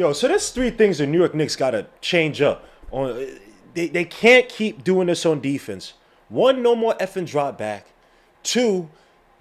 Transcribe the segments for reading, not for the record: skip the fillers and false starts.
Yo, so there's three things the New York Knicks got to change up. They can't keep doing this on defense. One, no more effing drop back. Two,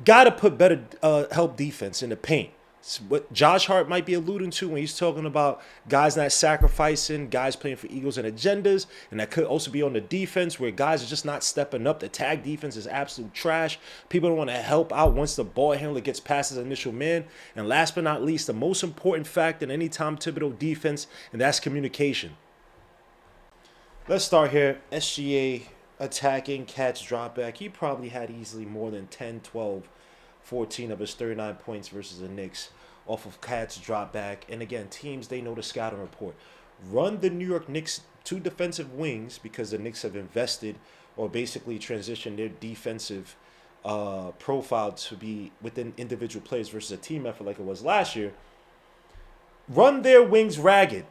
got to put better help defense in the paint. It's what Josh Hart might be alluding to when he's talking about guys not sacrificing, guys playing for egos and agendas, and that could also be on the defense where guys are just not stepping up. The tag defense is absolute trash. People don't want to help out once the ball handler gets past his initial man. And last but not least, the most important fact in any Tom Thibodeau defense, and that's communication. Let's start here. SGA attacking, catch, drop back. He probably had easily more than 10, 12, 14 of his 39 points versus the Knicks off of catch, drop back. And again, teams, they know the scouting report. Run the New York Knicks two defensive wings because the Knicks have invested or basically transitioned their defensive profile to be within individual players versus a team effort like it was last year. Run their wings ragged,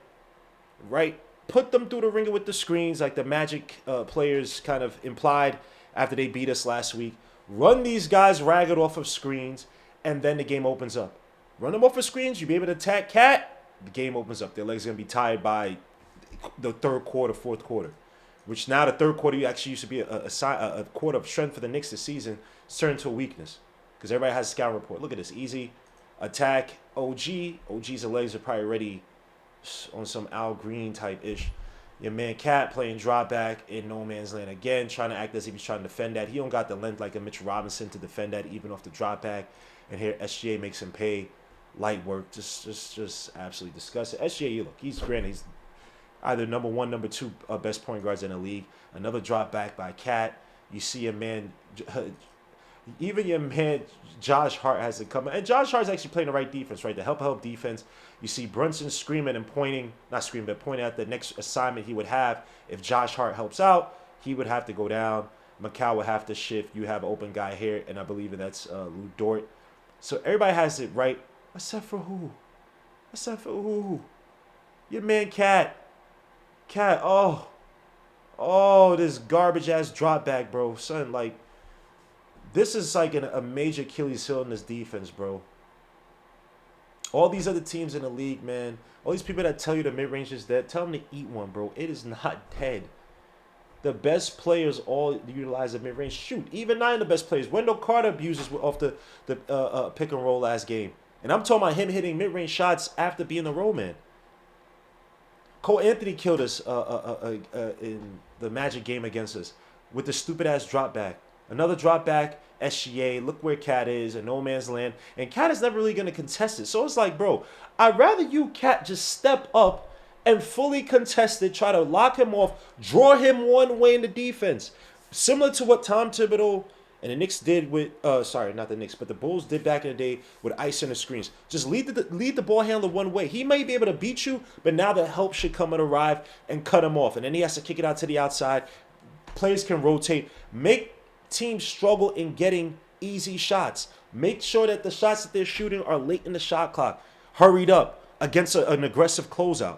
right? Put them through the ringer with the screens like the Magic players kind of implied after they beat us last week. Run these guys ragged off of screens, and then the game opens up. Run them off of screens, you'll be able to attack Cat, the game opens up. Their legs are going to be tired by the third quarter, fourth quarter, which now the third quarter actually used to be a quarter of strength for the Knicks this season. It's turned to a weakness because everybody has a scout report. Look at this. Easy attack OG. OG's legs are probably ready on some Al Green type ish. Your man Cat playing drop back in no man's land again, trying to act as if he's trying to defend that. He don't got the length like a Mitch Robinson to defend that even off the drop back. And here SGA makes him pay light work. Just absolutely disgusting. SGA, look, he's granted he's either number one, number two best point guards in the league. Another drop back by Cat. You see a man. Even your man Josh Hart has to come. And Josh Hart's actually playing the right defense, right? The help defense. You see Brunson screaming and pointing, not screaming, but pointing at the next assignment he would have. If Josh Hart helps out, he would have to go down. Macau would have to shift. You have an open guy here, and I believe that's Lou Dort. So everybody has it right, except for who? Except for who? Your man Cat. Cat, this garbage-ass drop back, bro. Son, like, this is like a major Achilles heel in this defense, bro. All these other teams in the league, man, all these people that tell you the mid-range is dead, tell them to eat one, bro. It is not dead. The best players all utilize the mid-range. Shoot, even nine of the best players. Wendell Carter abuses off the pick and roll last game. And I'm talking about him hitting mid-range shots after being a roll man. Cole Anthony killed us in the Magic game against us with the stupid-ass drop back. Another drop back, SGA, look where Cat is, in no man's land. And Cat is never really going to contest it. So it's like, bro, I'd rather you, Cat, just step up and fully contest it, try to lock him off, draw him one way in the defense. Similar to what Tom Thibodeau and the Knicks did with, not the Knicks, but the Bulls did back in the day with ice in the screens. Just lead the ball handler one way. He may be able to beat you, but now the help should come and arrive and cut him off. And then he has to kick it out to the outside. Players can rotate. Make teams struggle in getting easy shots. Make sure that the shots that they're shooting are late in the shot clock. Hurried up against an aggressive closeout.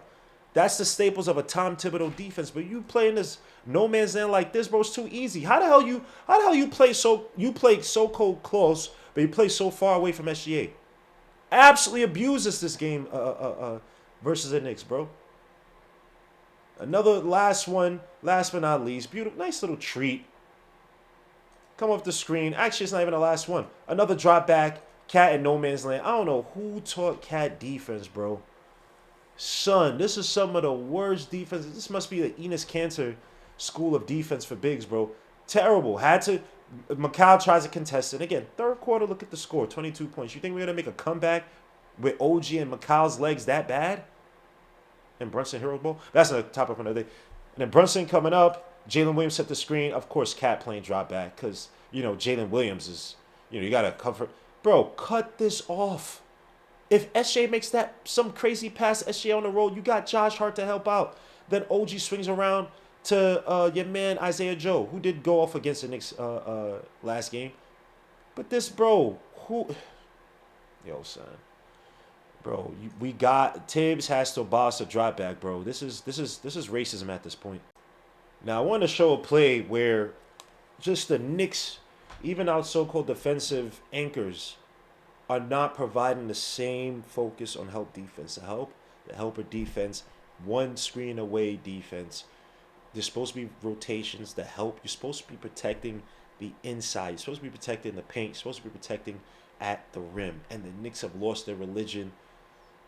That's the staples of a Tom Thibodeau defense. But you playing this no man's land like this, bro, it's too easy. How the hell you play so cold close, but you play so far away from SGA? Absolutely abuses this game versus the Knicks, bro. Another last one, last but not least, beautiful, nice little treat. Come off the screen. Actually, it's not even the last one. Another drop back. Cat in no man's land. I don't know who taught Cat defense, bro. Son, this is some of the worst defense. This must be the Enos Cantor school of defense for bigs, bro. Terrible. Macau tries to contest it. Again, third quarter, look at the score. 22 points. You think we're going to make a comeback with OG and Macau's legs that bad? And Brunson Hero Ball? That's a topic for another day. And then Brunson coming up. Jalen Williams set the screen. Of course, Cat playing drop back because, Jalen Williams is, you got to cover. Bro, cut this off. If SJ makes that some crazy pass, SJ on the road, you got Josh Hart to help out. Then OG swings around to your man Isaiah Joe, who did go off against the Knicks last game. But this, bro, yo, son. Bro, we got Tibbs has to boss a drop back, bro. This is racism at this point. Now, I want to show a play where just the Knicks, even our so-called defensive anchors, are not providing the same focus on help defense. The help the helper defense, one screen away defense. There's supposed to be rotations to help. You're supposed to be protecting the inside. You're supposed to be protecting the paint. You're supposed to be protecting at the rim. And the Knicks have lost their religion.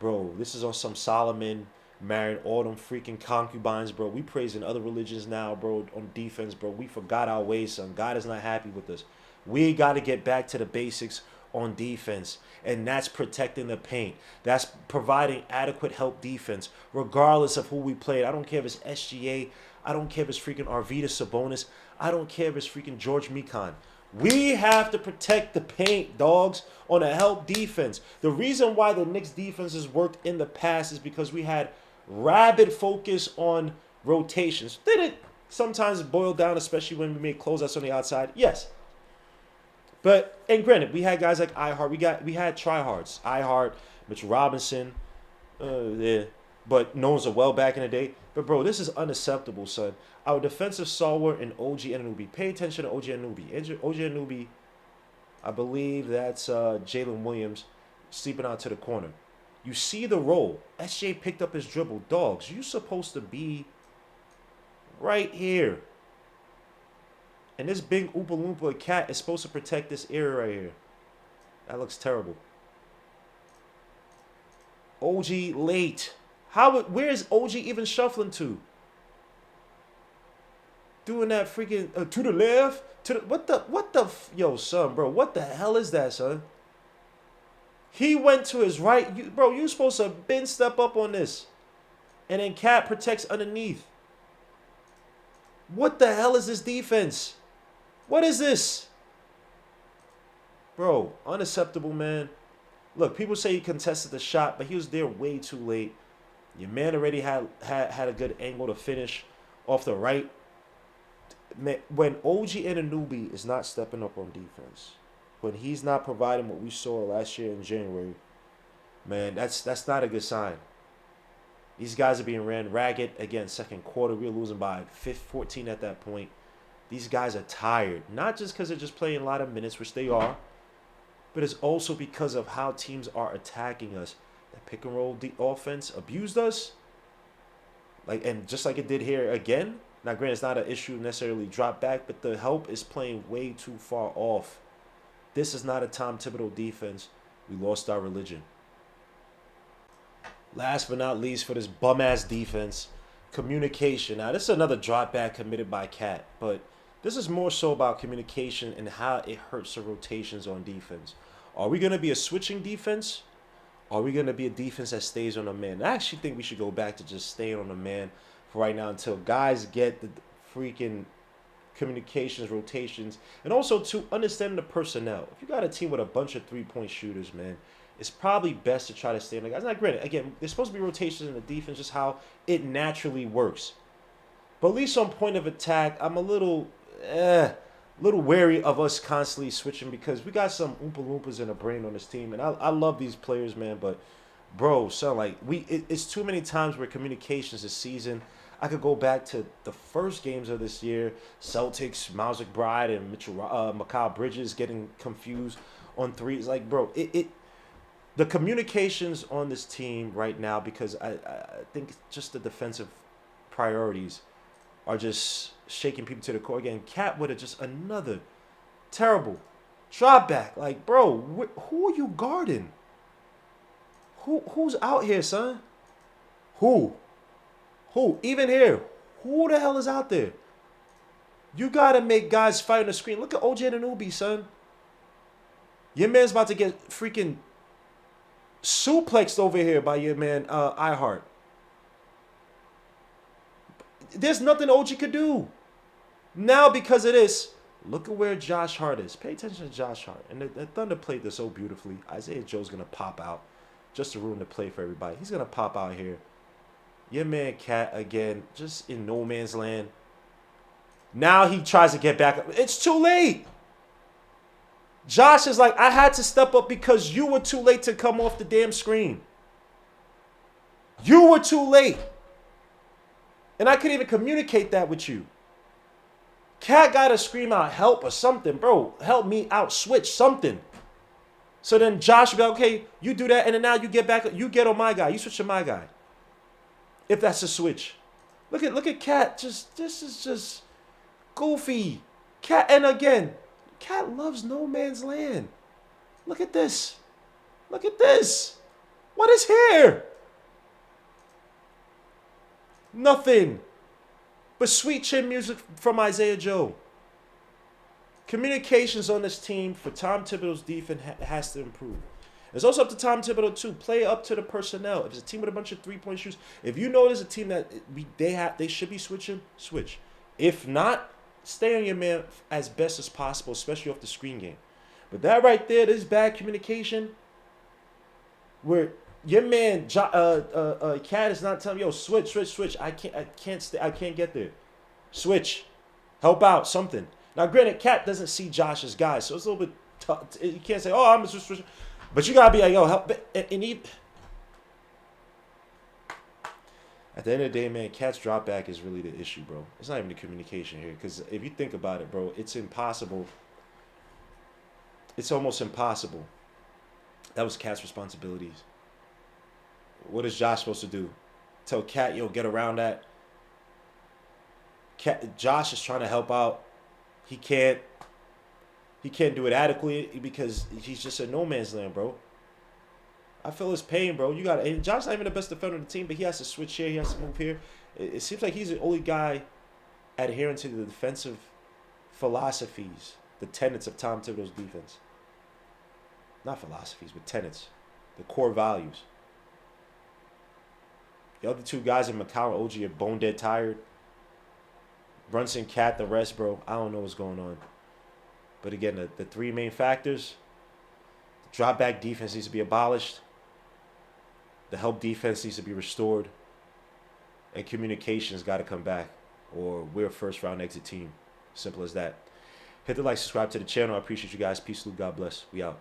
Bro, this is on some Solomon marrying all them freaking concubines, bro. We praising other religions now, bro, on defense, bro. We forgot our ways, son. God is not happy with us. We got to get back to the basics on defense, and that's protecting the paint. That's providing adequate help defense, regardless of who we played. I don't care if it's SGA. I don't care if it's freaking Arvydas Sabonis. I don't care if it's freaking George Mikan. We have to protect the paint, dogs, on a help defense. The reason why the Knicks defense has worked in the past is because we had rabid focus on rotations. Did it sometimes boil down, especially when we made closeouts on the outside? Yes. But, and granted, we had guys like iHeart. We had tryhards. iHeart, Mitchell Robinson, yeah. But Knowles are well back in the day. But, bro, this is unacceptable, son. Our defensive stalwart in OG Anunoby. Pay attention to OG Anunoby. OG Anunoby, I believe that's Jalen Williams sleeping out to the corner. You see the roll. SJ picked up his dribble. Dogs, you supposed to be right here. And this big Oompa Loompa cat is supposed to protect this area right here. That looks terrible. OG late. Where is OG even shuffling to? Doing that freaking to the left, yo, son, bro, what the hell is that, son? He went to his right, you supposed to been step up on this, and then Cat protects underneath. What the hell is this defense? What is this, bro? Unacceptable, man. Look, people say he contested the shot, but he was there way too late. Your man already had a good angle to finish off the right. Man, when OG Anunoby is not stepping up on defense, when he's not providing what we saw last year in January, man, that's not a good sign. These guys are being ran ragged. Again, second quarter, we were losing by 14 at that point. These guys are tired, not just because they're just playing a lot of minutes, which they are, but it's also because of how teams are attacking us. That pick and roll offense abused us, and just like it did here again. Now, granted, it's not an issue necessarily drop back, but the help is playing way too far off. This is not a Tom Thibodeau defense. We lost our religion. Last but not least, for this bum-ass defense, communication. Now, this is another drop back committed by Cat, but this is more so about communication and how it hurts the rotations on defense. Are we going to be a switching defense? Are we going to be a defense that stays on a man? I actually think we should go back to just staying on a man for right now until guys get the freaking communications, rotations, and also to understand the personnel. If you got a team with a bunch of three-point shooters, man, it's probably best to try to stay on the guys. Now, granted, again, there's supposed to be rotations in the defense, just how it naturally works. But at least on point of attack, I'm a little wary of us constantly switching because we got some Oompa Loompas in the brain on this team, and I love these players, man. But, bro, son, like it's too many times where communications this season. I could go back to the first games of this year, Celtics, Miles McBride, and Mikal Bridges getting confused on threes. Like, bro, the communications on this team right now, because I think just the defensive priorities are just shaking people to the core. Again, Cat with just another terrible drop back. Like, bro, who are you guarding? Who's out here, son? Who? Even here, who the hell is out there? You got to make guys fight on the screen. Look at OG Anunoby, son. Your man's about to get freaking suplexed over here by your man, iHeart. There's nothing OG could do. Now, because of this, look at where Josh Hart is. Pay attention to Josh Hart. And the Thunder played this so beautifully. Isaiah Joe's going to pop out just to ruin the play for everybody. He's going to pop out here. Your man Cat, again, just in no man's land. Now he tries to get back up. It's too late. Josh is like, I had to step up because you were too late to come off the damn screen. You were too late. And I couldn't even communicate that with you. Cat got to scream out help or something. Bro, help me out. Switch something. So then Josh will be like, okay, you do that. And then now you get back. You get on my guy. You switch to my guy. If that's a switch. Look at Cat. This is just goofy. Cat, and again, Cat loves no man's land. Look at this. Look at this. What is here? Nothing but sweet chin music from Isaiah Joe. Communications on this team for Tom Thibodeau's defense has to improve. It's also up to Tom Thibodeau too. Play up to the personnel. If it's a team with a bunch of 3-point shooters, if you know there's a team that they should be switching, switch. If not, stay on your man as best as possible, especially off the screen game. But that right there, this bad communication, where your man Cat is not telling you, yo, switch. I can't get there. Switch, help out, something. Now, granted, Cat doesn't see Josh as guys, so it's a little bit tough. You can't say, oh, I'm a switch. But you gotta be like, yo, help. At the end of the day, man, Cat's drop back is really the issue, bro. It's not even the communication here. Because if you think about it, bro, it's impossible. It's almost impossible. That was Cat's responsibilities. What is Josh supposed to do? Tell Cat, yo, get around that. Josh is trying to help out. He can't do it adequately because he's just in no man's land, bro. I feel his pain, bro. And Josh's not even the best defender on the team, but he has to switch here. He has to move here. It seems like he's the only guy adhering to the defensive philosophies, the tenets of Tom Thibodeau's defense. Not philosophies, but tenets. The core values. The other two guys in Macau and OG are bone dead tired. Brunson, Cat, the rest, bro. I don't know what's going on. But again, the three main factors. The drop back defense needs to be abolished. The help defense needs to be restored. And communication's got to come back. Or we're a first round exit team. Simple as that. Hit the like, subscribe to the channel. I appreciate you guys. Peace, Luke. God bless. We out.